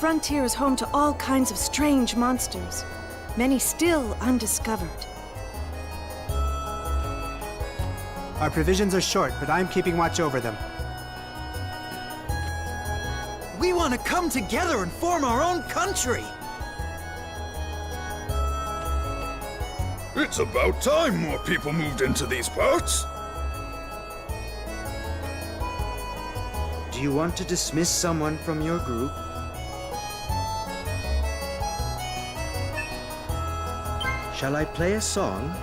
frontier is home to all kinds of strange monsters, many still undiscovered. Our provisions are short, but I'm keeping watch over them. We want to come together and form our own country! It's about time more people moved into these parts. Do you want to dismiss someone from your group? Shall I play a song?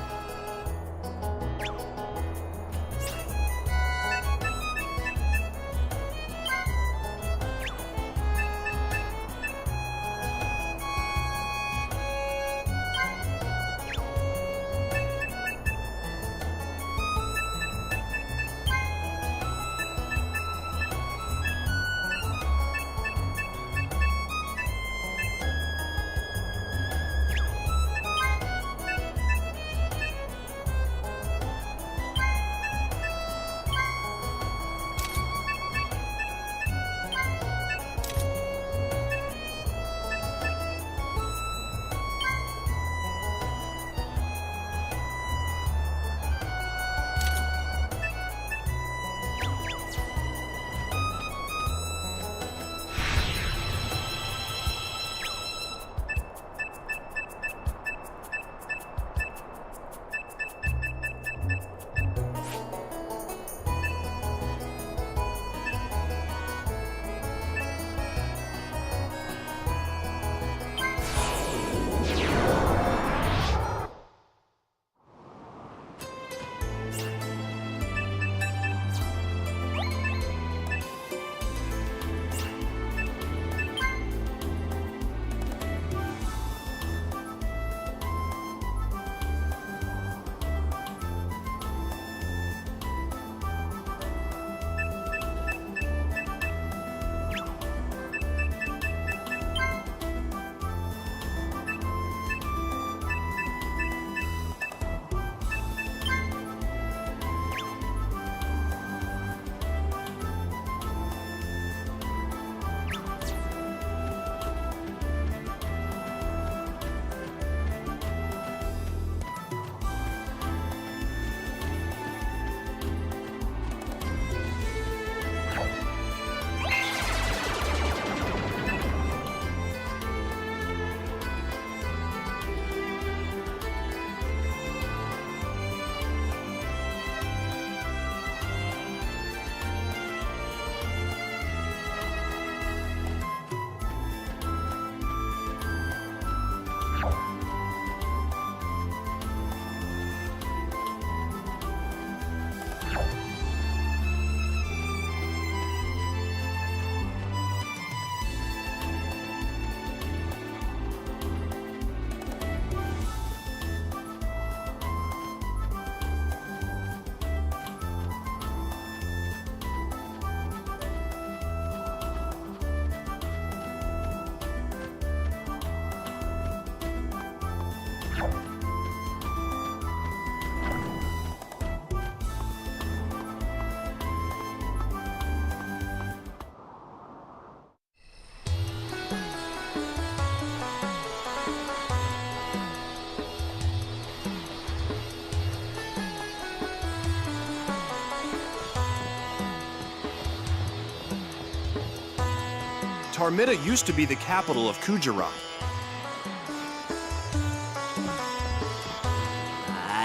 Tarmida used to be the capital of Kujarat.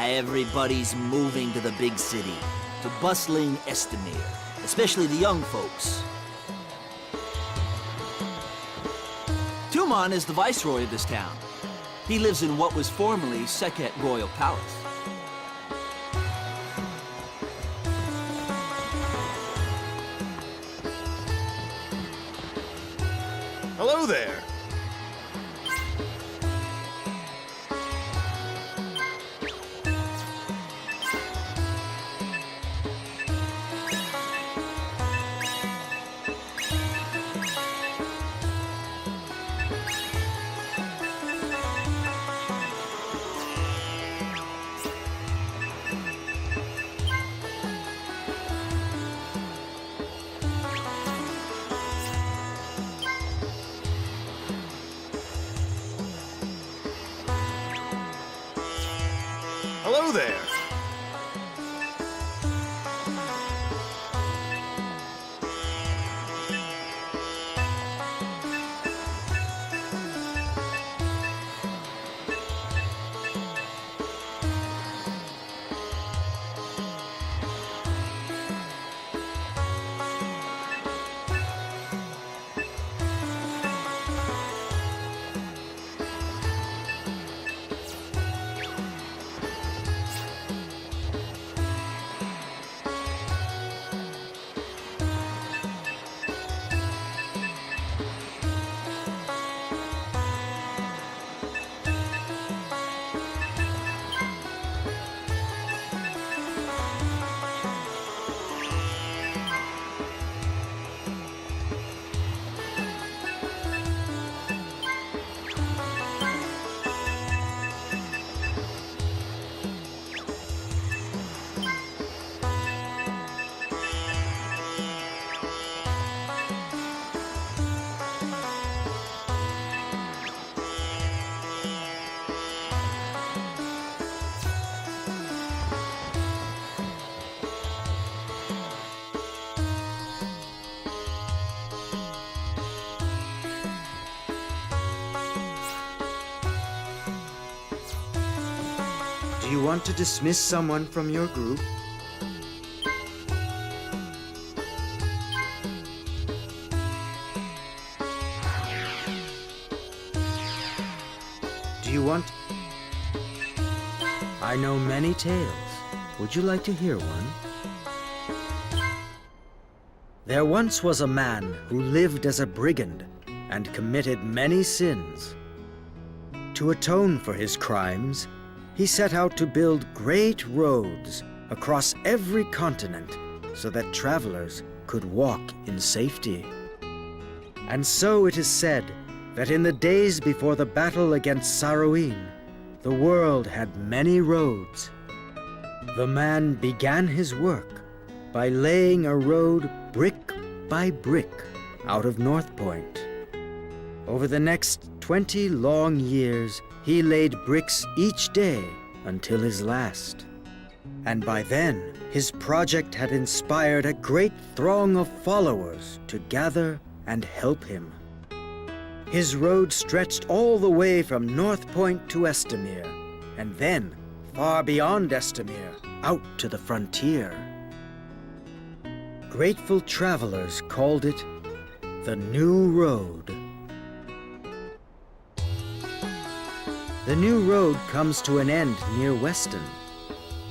Everybody's moving to the big city, to bustling Estamir, especially the young folks. Tuman is the viceroy of this town. He lives in what was formerly Sekhet Royal Palace. Hello there. Hello there. Do you want to dismiss someone from your group? Do you want... I know many tales. Would you like to hear one? There once was a man who lived as a brigand and committed many sins. To atone for his crimes, he set out to build great roads across every continent so that travelers could walk in safety. And so it is said that in the days before the battle against Saroin, the world had many roads. The man began his work by laying a road brick by brick out of North Point. Over the next 20 long years, he laid bricks each day until his last. And by then, his project had inspired a great throng of followers to gather and help him. His road stretched all the way from North Point to Estamir, and then, far beyond Estamir, out to the frontier. Grateful travelers called it the New Road. The new road comes to an end near Weston.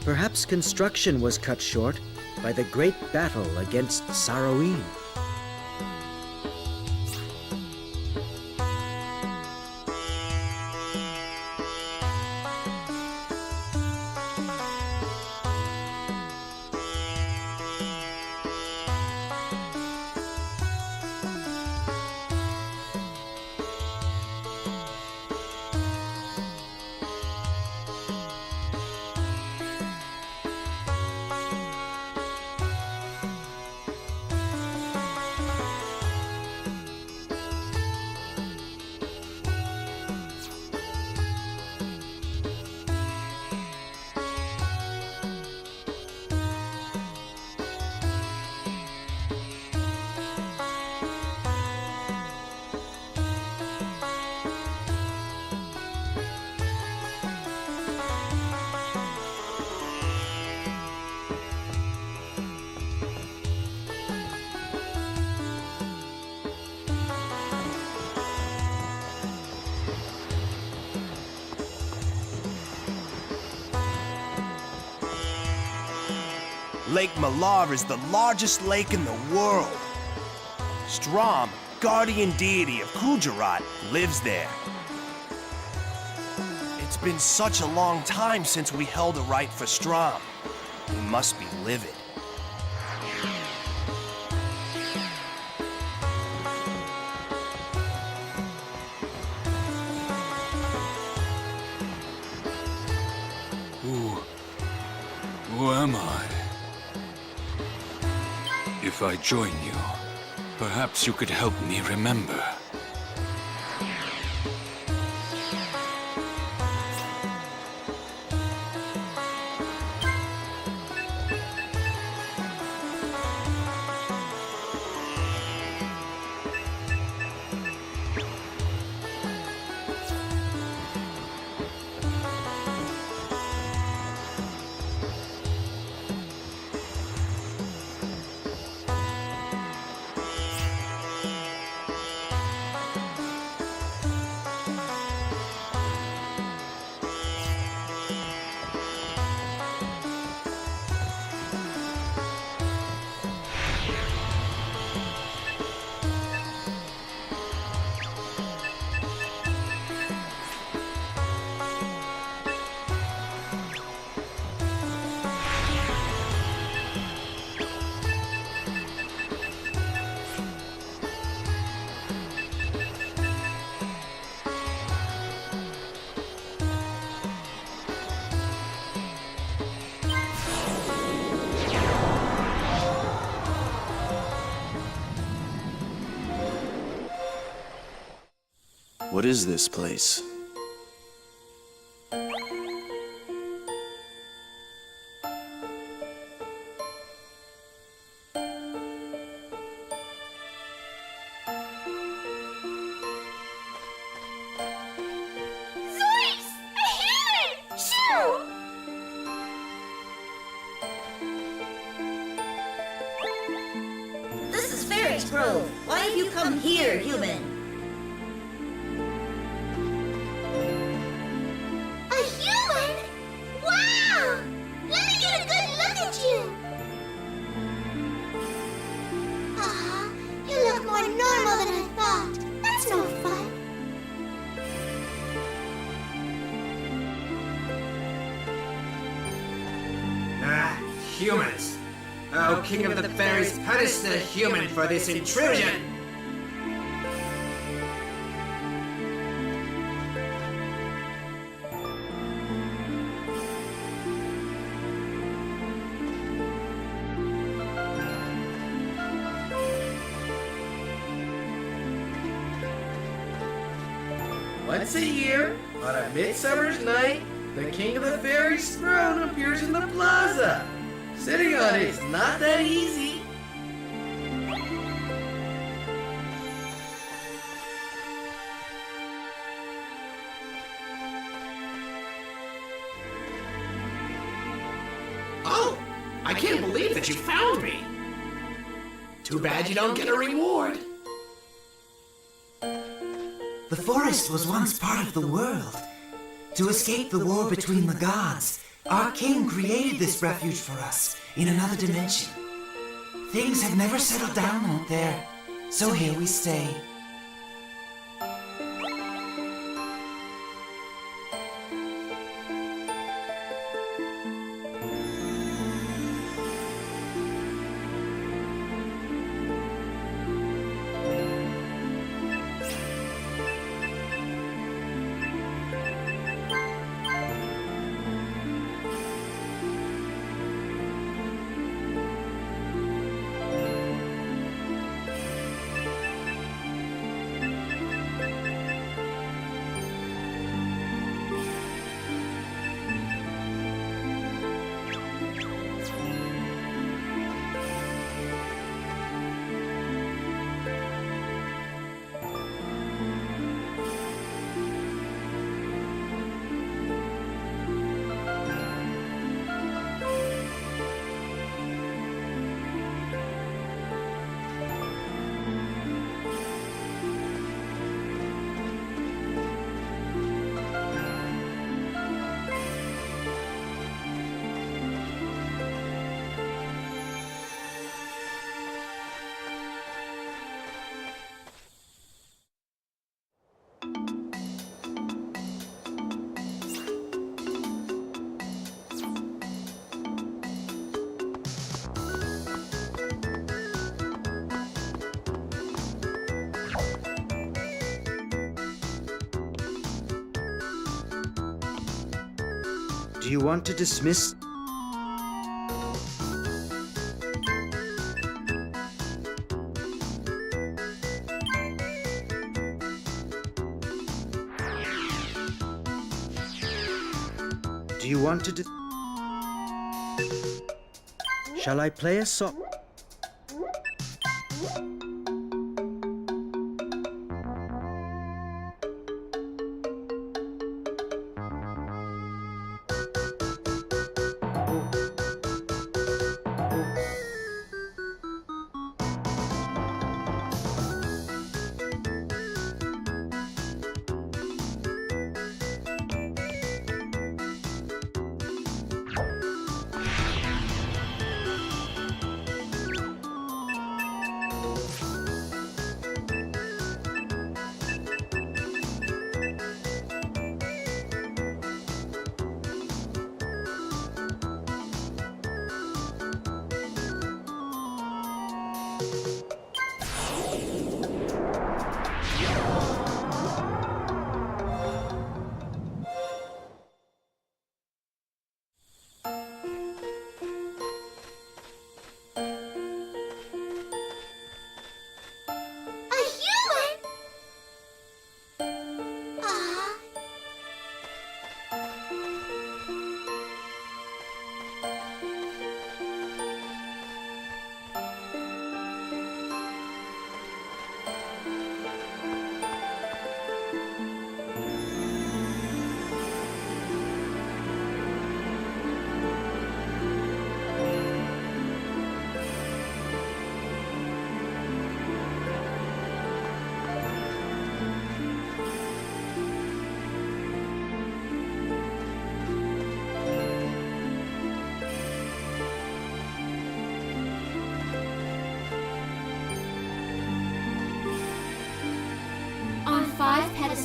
Perhaps construction was cut short by the great battle against Saroin. Lake Malar is the largest lake in the world. Strom, guardian deity of Gujarat, lives there. It's been such a long time since we held a rite for Strom. We must be livid. Who am I? If I join you, perhaps you could help me remember. What is this place? This is Fairy's Grove. Why have you come here, human? A human? Wow! Let me get a good look at you! Aw, you look more normal than I thought. That's no fun. Humans. Oh, King of the Fairies, punish the human for this intrusion! Once a year, on a midsummer's night, the King of the Fairies' throne appears in the plaza. Sitting on it is not that easy. Oh! I can't believe that you found me! Too bad you don't get a reward. The forest was once part of the world. To escape the war between the gods, our king created this refuge for us in another dimension. Things have never settled down out there, so here we stay. Do you want to dismiss? Do you want to Shall I play a song? A human?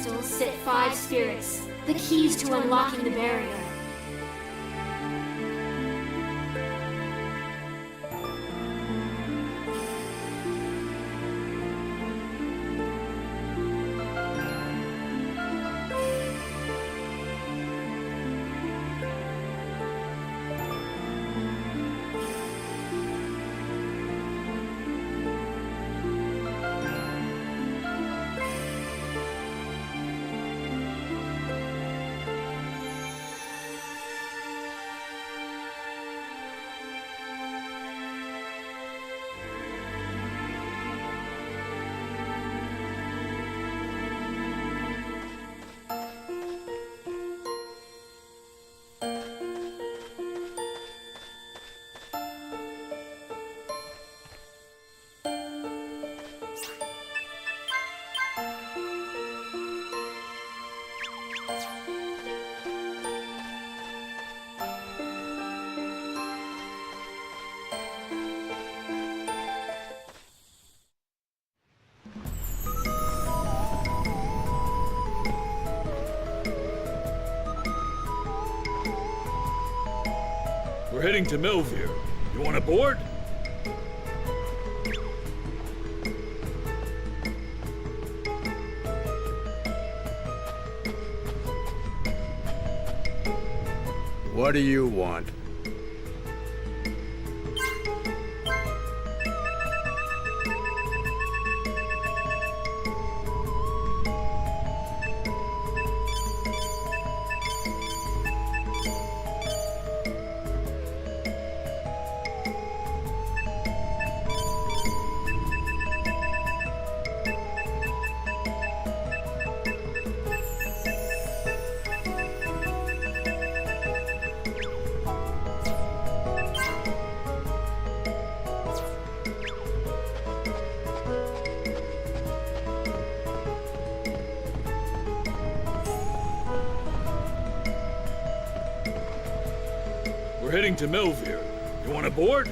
crystals sit 5 spirits, the keys to unlocking the barrier. We're heading to Melvere. You want aboard? What do you want? We're heading to Melvere. You want aboard?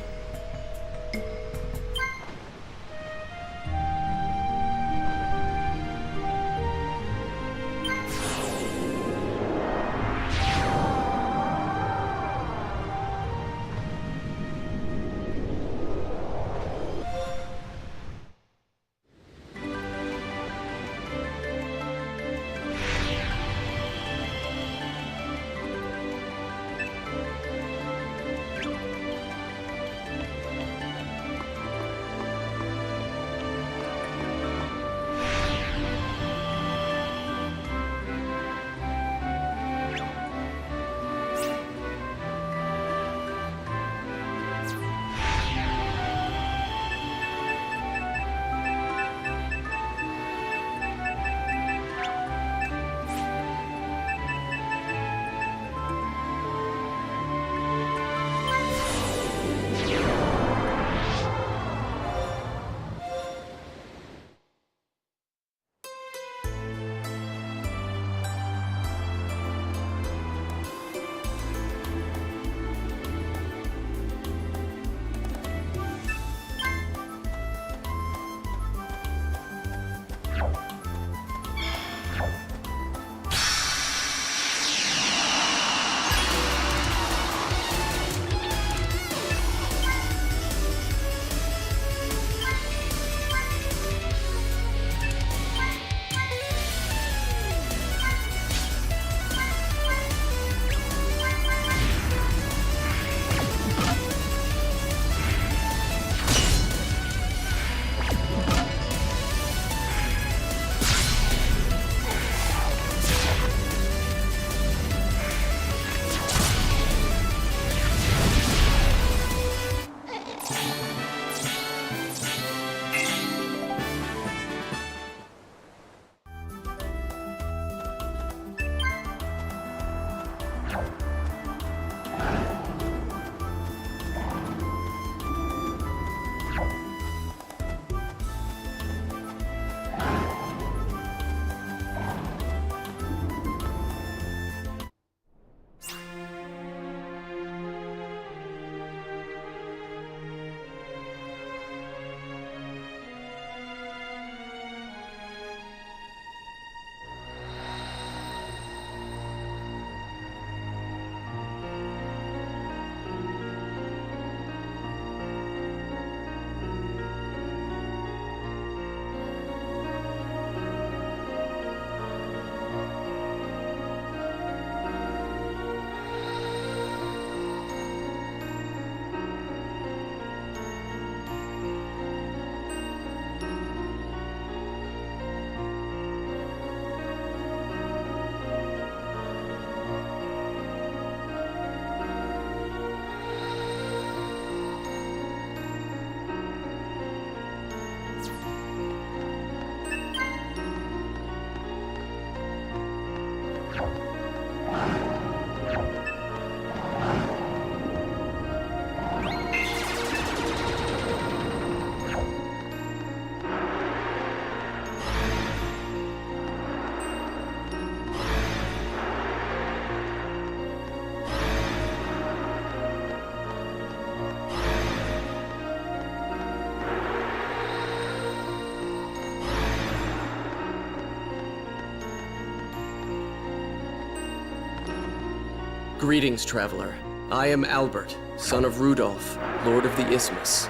Greetings, traveler. I am Albert, son of Rudolph, Lord of the Isthmus.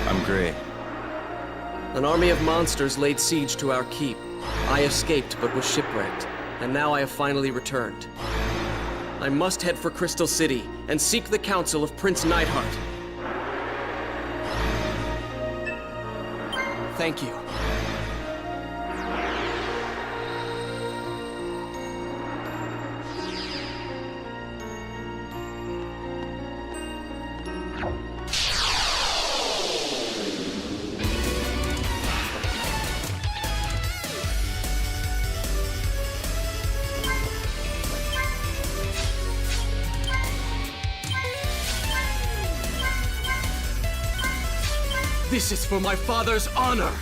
I'm Gray. An army of monsters laid siege to our keep. I escaped but was shipwrecked, and now I have finally returned. I must head for Crystal City and seek the counsel of Prince Neidhart. Thank you. This is for my father's honor!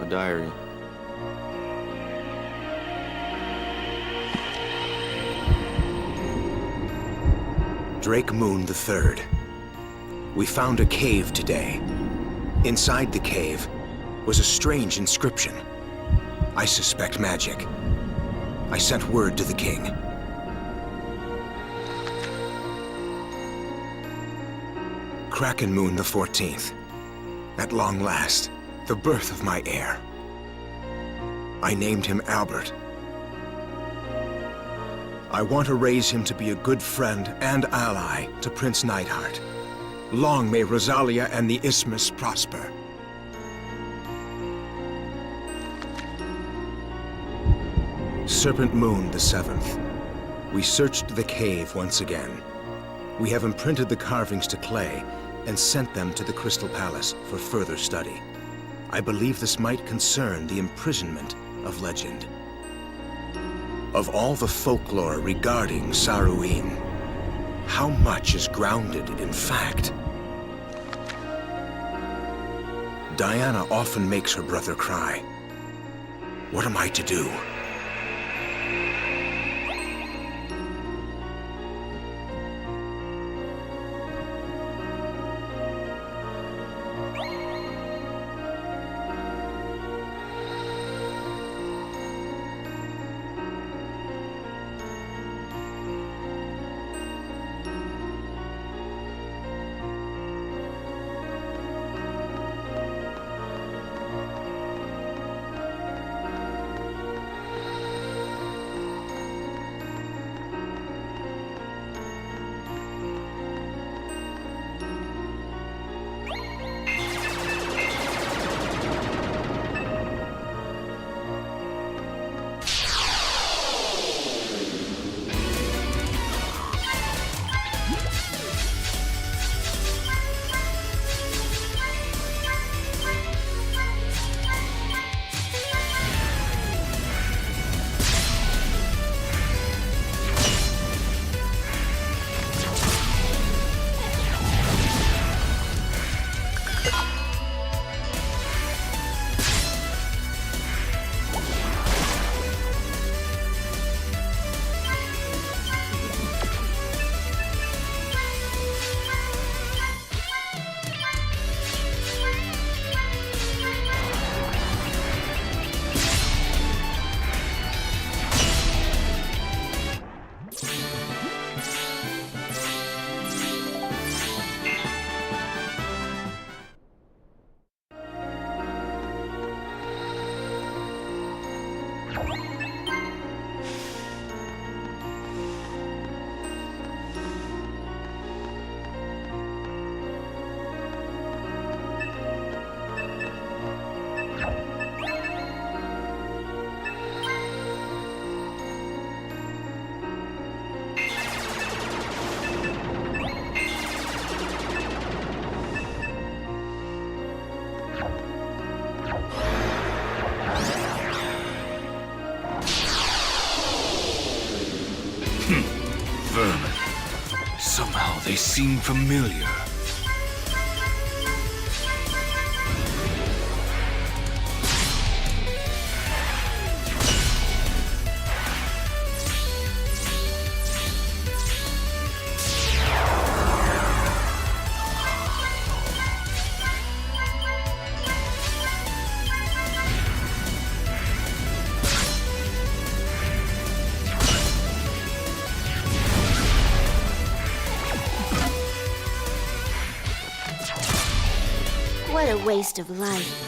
A diary. Drake Moon III. We found a cave today. Inside the cave was a strange inscription. I suspect magic. I sent word to the king. Kraken Moon the 14th. At long last, the birth of my heir. I named him Albert. I want to raise him to be a good friend and ally to Prince Neidhart. Long may Rosalia and the Isthmus prosper. Serpent Moon the 7th. We searched the cave once again. We have imprinted the carvings to clay and sent them to the Crystal Palace for further study. I believe this might concern the imprisonment of legend. Of all the folklore regarding Saruin, how much is grounded in fact? Diana often makes her brother cry. What am I to do? seem familiar. What a waste of life.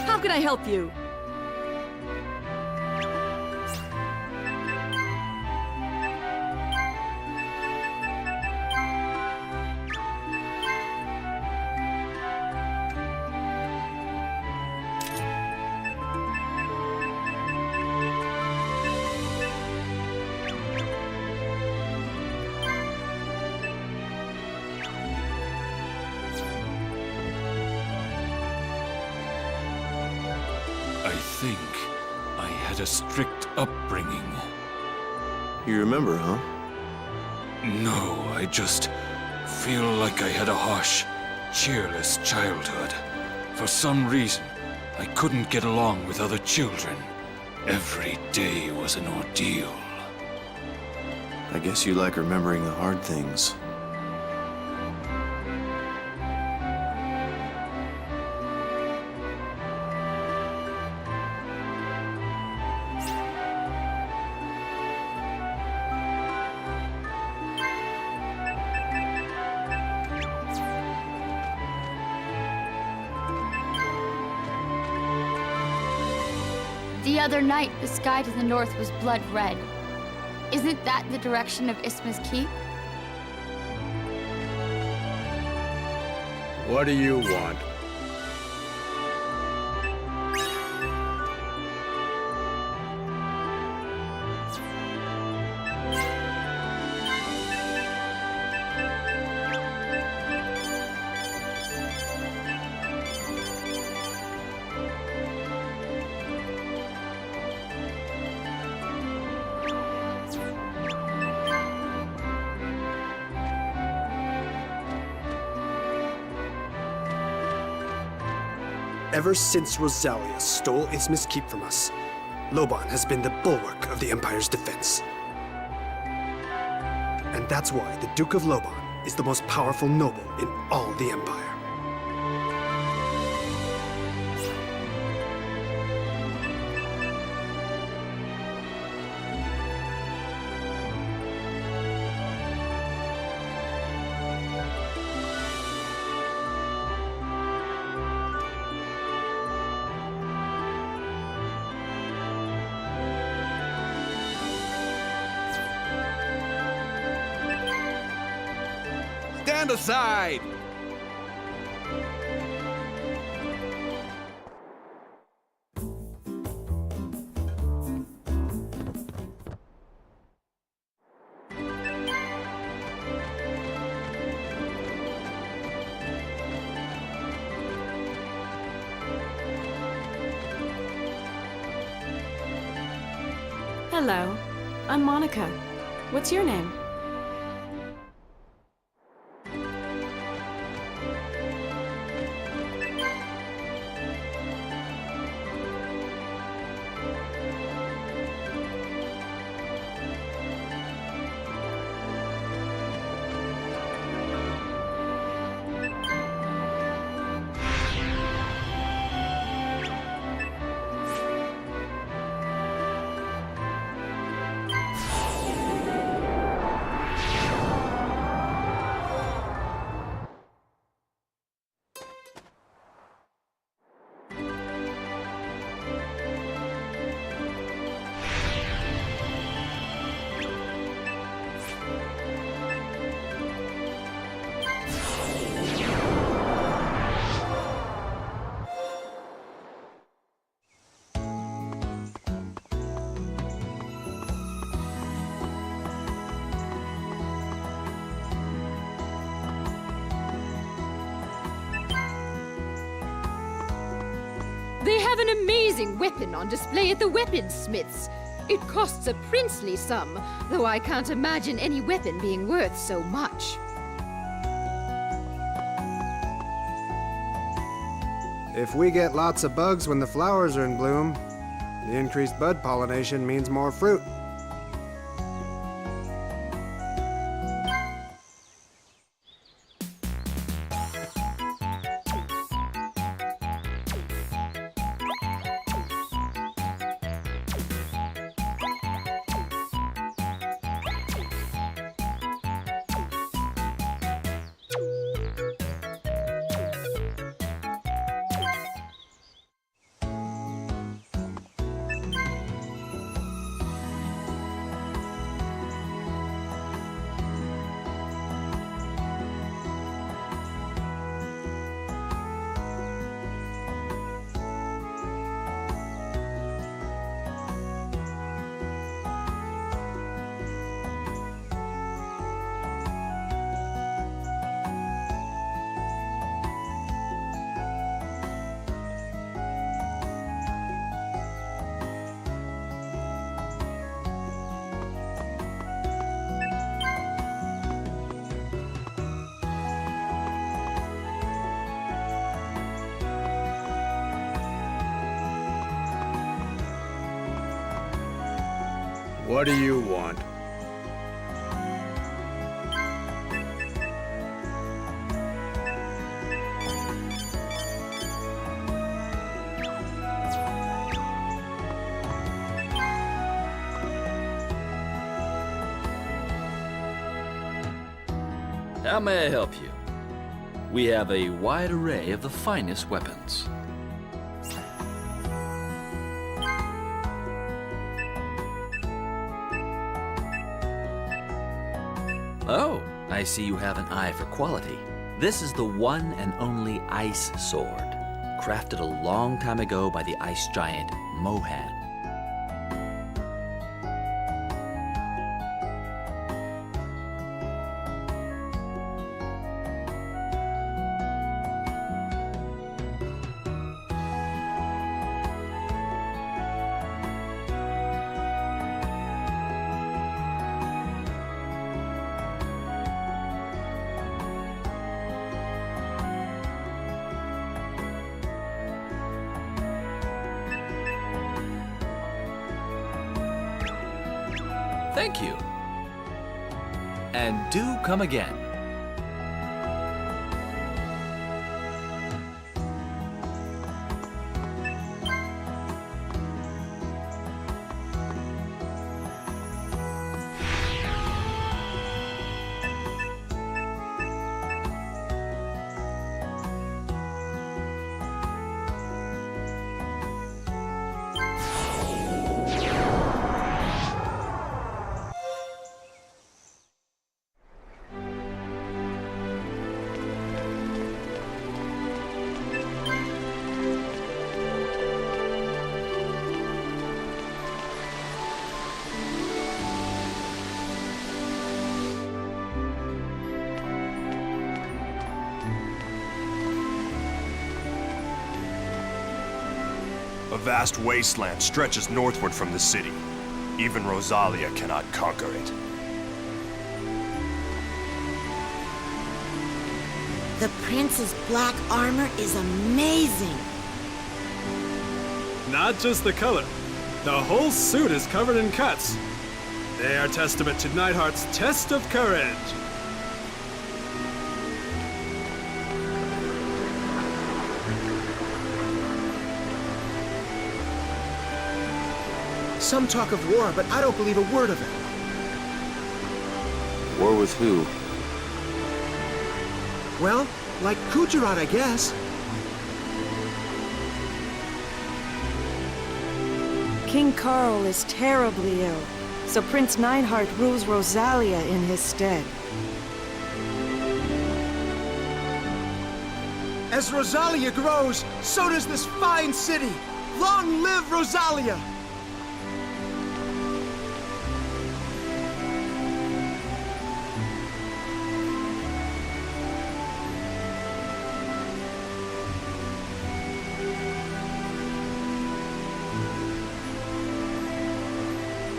How can I help you? I think I had a strict upbringing. You remember, huh? No, I just feel like I had a harsh, cheerless childhood. For some reason, I couldn't get along with other children. Every day was an ordeal. I guess you like remembering the hard things. The other night, the sky to the north was blood red. Isn't that the direction of Isma's Keep? What do you want? Ever since Rosalia stole Isma's Keep from us, Loban has been the bulwark of the Empire's defense. And that's why the Duke of Loban is the most powerful noble in all the Empire. Stand aside! Hello, I'm Monica. What's your name? They have an amazing weapon on display at the weaponsmiths. It costs a princely sum, though I can't imagine any weapon being worth so much. If we get lots of bugs when the flowers are in bloom, the increased bud pollination means more fruit. What do you want? How may I help you? We have a wide array of the finest weapons. Oh, I see you have an eye for quality. This is the one and only ice sword, crafted a long time ago by the ice giant Mohan. Thank you. And do come again. A vast wasteland stretches northward from the city. Even Rosalia cannot conquer it. The prince's black armor is amazing. Not just the color. The whole suit is covered in cuts. They are testament to Neidhart's test of courage. Some talk of war, but I don't believe a word of it. War with who? Well, like Kujarat, I guess. King Carl is terribly ill, so Prince Neidhart rules Rosalia in his stead. As Rosalia grows, so does this fine city. Long live Rosalia!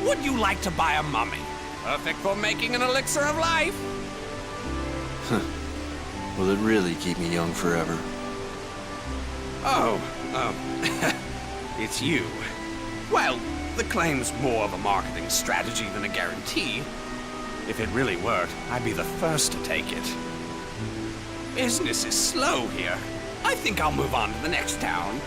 Would you like to buy a mummy? Perfect for making an elixir of life. Will it really keep me young forever? Oh, it's you. Well, the claim's more of a marketing strategy than a guarantee. If it really worked, I'd be the first to take it. Business is slow here. I think I'll move on to the next town.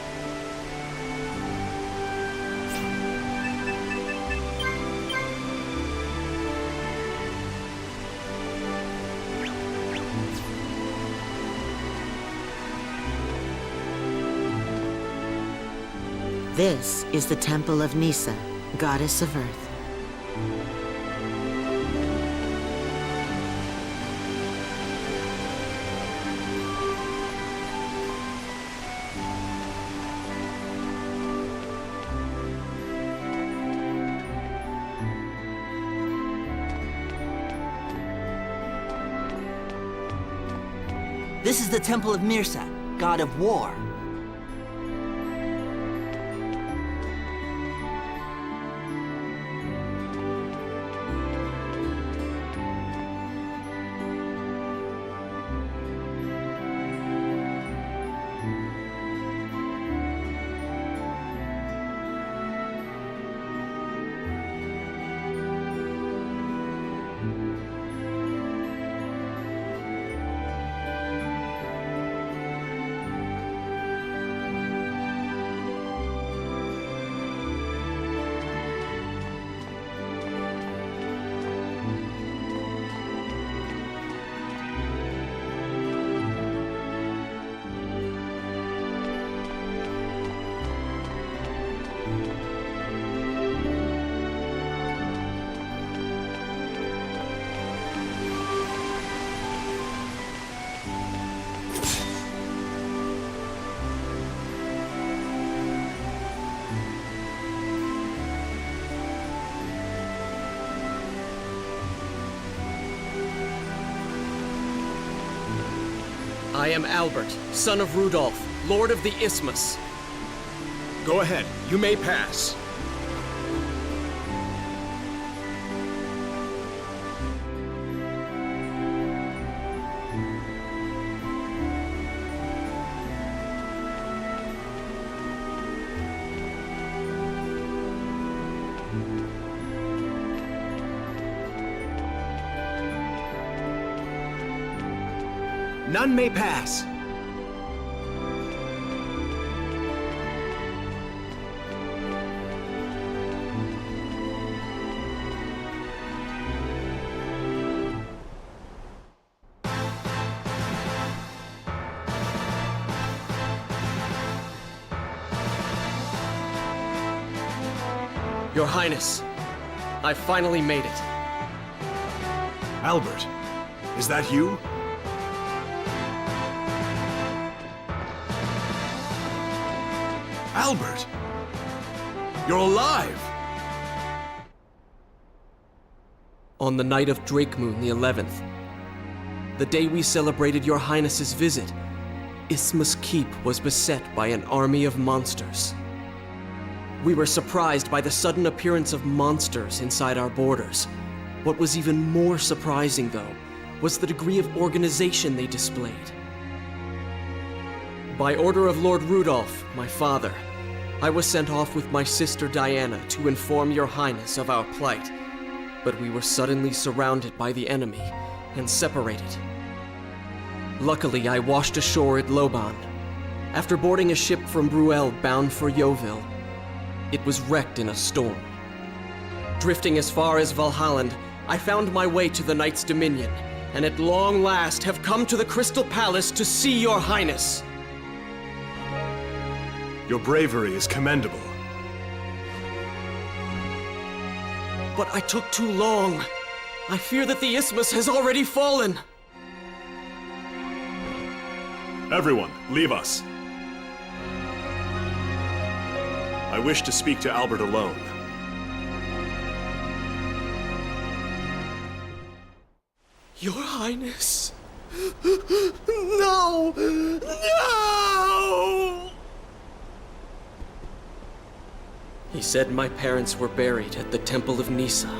This is the Temple of Nisa, Goddess of Earth. This is the Temple of Mirsa, god of war. I am Albert, son of Rudolph, Lord of the Isthmus. Go ahead, you may pass. None may pass. Your Highness, I finally made it. Albert, is that you? Albert! You're alive! On the night of Drakemoon the 11th, the day we celebrated Your Highness's visit, Isthmus Keep was beset by an army of monsters. We were surprised by the sudden appearance of monsters inside our borders. What was even more surprising, though, was the degree of organization they displayed. By order of Lord Rudolph, my father, I was sent off with my sister Diana to inform Your Highness of our plight, but we were suddenly surrounded by the enemy and separated. Luckily, I washed ashore at Loban. After boarding a ship from Bruel bound for Yeovil, it was wrecked in a storm. Drifting as far as Valhalland, I found my way to the Knight's Dominion, and at long last have come to the Crystal Palace to see Your Highness. Your bravery is commendable. But I took too long. I fear that the Isthmus has already fallen. Everyone, leave us. I wish to speak to Albert alone. Your Highness. No! No! He said my parents were buried at the Temple of Nisa.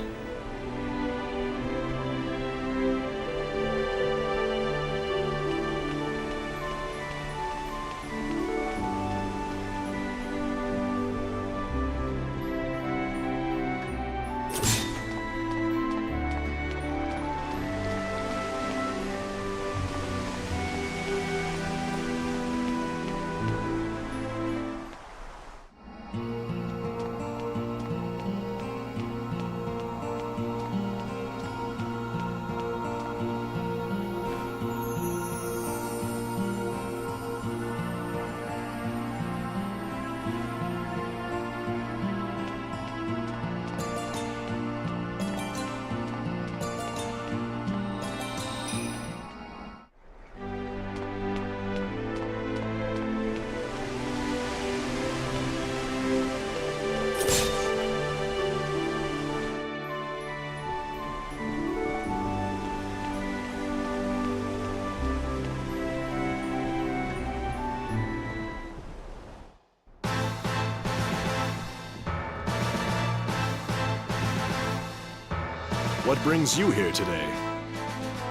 What brings you here today?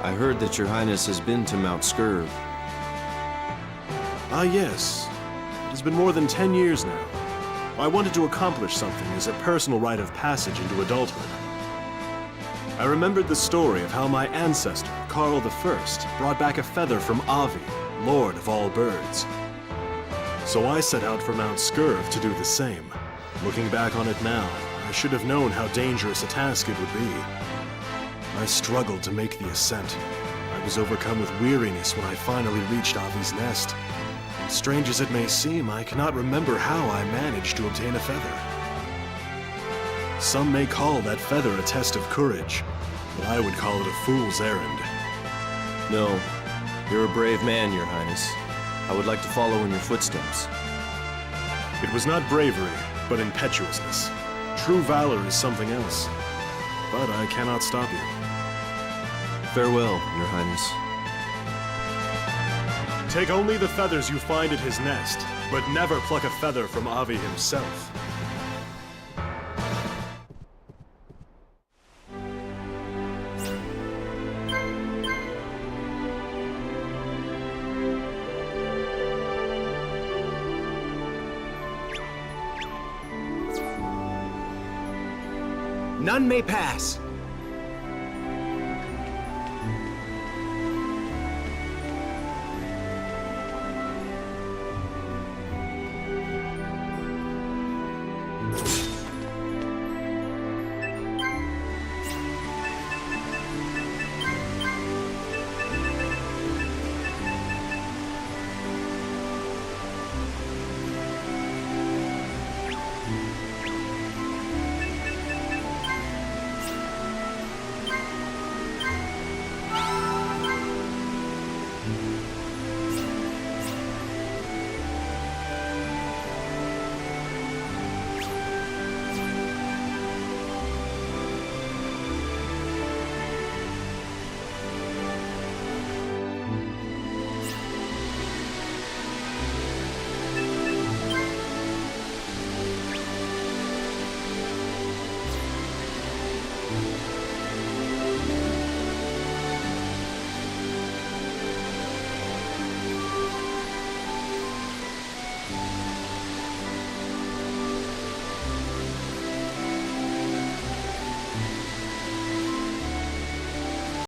I heard that Your Highness has been to Mount Skurv. Ah, yes. It has been more than 10 years now. I wanted to accomplish something as a personal rite of passage into adulthood. I remembered the story of how my ancestor, Karl I, brought back a feather from Avi, Lord of all birds. So I set out for Mount Skurv to do the same. Looking back on it now, I should have known how dangerous a task it would be. I struggled to make the ascent. I was overcome with weariness when I finally reached Avi's nest. And strange as it may seem, I cannot remember how I managed to obtain a feather. Some may call that feather a test of courage, but I would call it a fool's errand. No, you're a brave man, Your Highness. I would like to follow in your footsteps. It was not bravery, but impetuousness. True valor is something else. But I cannot stop you. Farewell, Your Highness. Take only the feathers you find at his nest, but never pluck a feather from Avi himself. None may pass.